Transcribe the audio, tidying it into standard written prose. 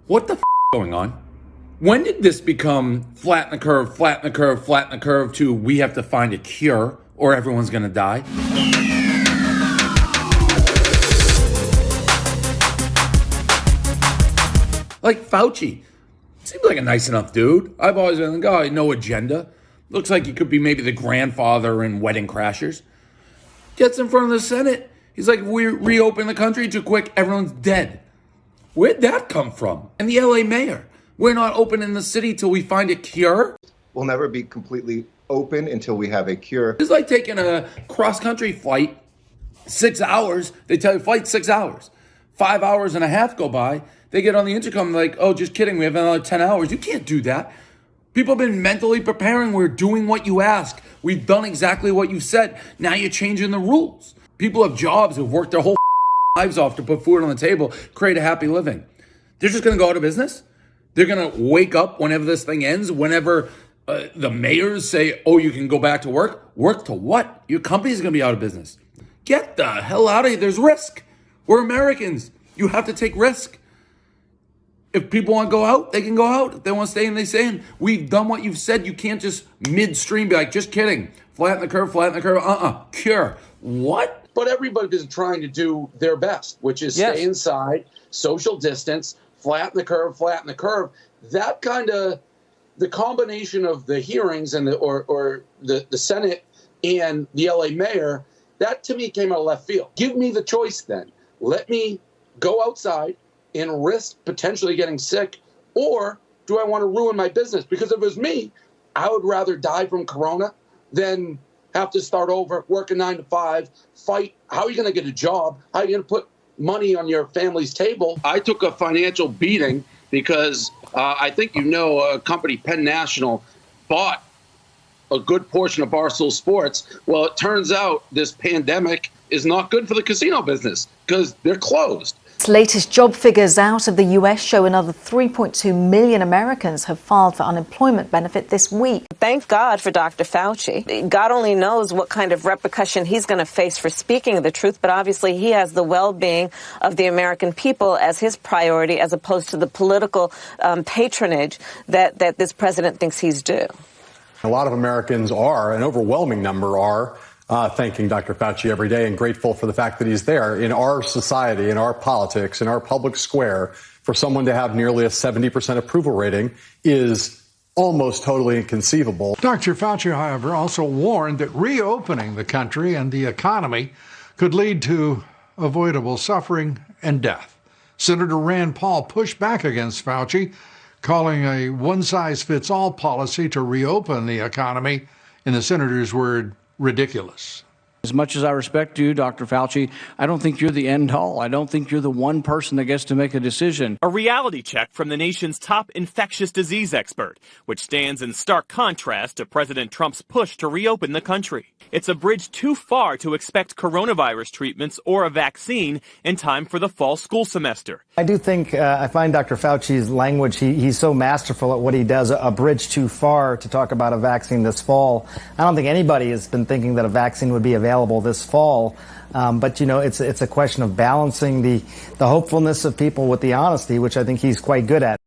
What the going on? When did this become flatten the curve, flatten the curve, flatten the curve to we have to find a cure or everyone's going to die? Like Fauci. Seems like a nice enough dude. I've always been like, oh, no agenda. Looks like he could be maybe the grandfather in Wedding Crashers. Gets in front of the Senate. He's like, if we reopen the country too quick, everyone's dead. Where'd that come from? And the LA mayor. We're not opening the city till we find a cure. We'll never be completely open until we have a cure. It's like taking a cross-country flight, 6 hours. They tell you flight 6 hours. 5 hours and a half go by. They get on the intercom like, oh, just kidding. We have another 10 hours. You can't do that. People have been mentally preparing. We're doing what you ask. We've done exactly what you said. Now you're changing the rules. People have jobs who've worked their whole lives off to put food on the table, create a happy living. They're just going to go out of business. They're going to wake up whenever this thing ends, whenever the mayors say, oh, you can go back to work. Work to what? Your company's going to be out of business. Get the hell out of here. There's risk. We're Americans. You have to take risk. If people want to go out, they can go out. If they want to stay in, they stay in. We've done what you've said. You can't just midstream be like, just kidding. Flatten the curve, flatten the curve. Cure. What? But everybody's trying to do their best, which is stay inside, social distance, flatten the curve, flatten the curve. That kind of, the combination of the hearings and the Senate and the LA mayor, that to me came out of left field. Give me the choice then. Let me go outside and risk potentially getting sick, or do I want to ruin my business? Because if it was me, I would rather die from corona than have to start over, work a 9 to 5, fight. How are you going to get a job? How are you going to put money on your family's table? I took a financial beating because I think a company, Penn National, bought a good portion of Barstool Sports. Well, it turns out this pandemic is not good for the casino business because they're closed. Latest job figures out of the US show another 3.2 million Americans have filed for unemployment benefit this week. Thank God for Dr. Fauci. God only knows what kind of repercussion he's going to face for speaking the truth, but obviously he has the well-being of the American people as his priority as opposed to the political patronage that this president thinks he's due. A lot of Americans are, an overwhelming number are, thanking Dr. Fauci every day and grateful for the fact that he's there in our society, in our politics, in our public square. For someone to have nearly a 70% approval rating is almost totally inconceivable. Dr. Fauci, however, also warned that reopening the country and the economy could lead to avoidable suffering and death. Senator Rand Paul pushed back against Fauci, calling a one-size-fits-all policy to reopen the economy, in the senator's word, ridiculous. As much as I respect you, Dr. Fauci, I don't think you're the end all. I don't think you're the one person that gets to make a decision. A reality check from the nation's top infectious disease expert, which stands in stark contrast to President Trump's push to reopen the country. It's a bridge too far to expect coronavirus treatments or a vaccine in time for the fall school semester. I do think I find Dr. Fauci's language, he's so masterful at what he does, a bridge too far to talk about a vaccine this fall. I don't think anybody has been thinking that a vaccine would be available this fall. But, it's a question of balancing the hopefulness of people with the honesty, which I think he's quite good at.